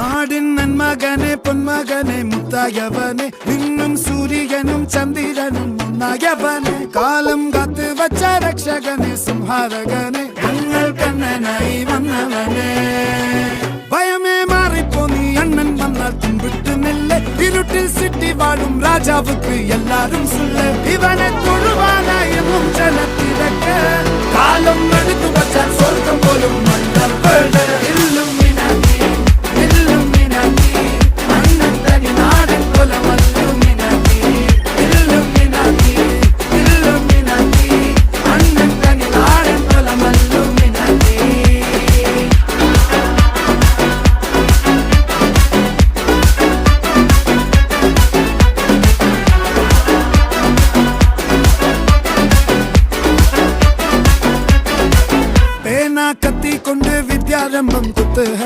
നാടിൻ നന്മകനെ പൊന്മകനെ മുത്തായവനെ നിന്നും സൂര്യനും ചന്ദ്രനും ഒന്നായവനെ കാലം കാത്ത് വച്ച രക്ഷകനെ സംഹാരകനെ ഞങ്ങൾ കണ്ണനായി വന്നവനെ ഭയമേ മാറിപ്പോ നീ അണ്ണൻ വന്നാൽ തുമ്പിട്ട് നെല്ല് ഇരുട്ടിൽ സിറ്റി വാഴും രാജാവുക്ക് എല്ലാരും സുല്ല് ഇവനെ തൊഴുവാനായി ജനത്തിരക്ക് കാലം എടുത്തു വച്ചാൽ സ്വർഗം പോലും മണ്ണപ്പേട് കത്തി കൊണ്ട് വിദ്യാരംഭം കുത്ത്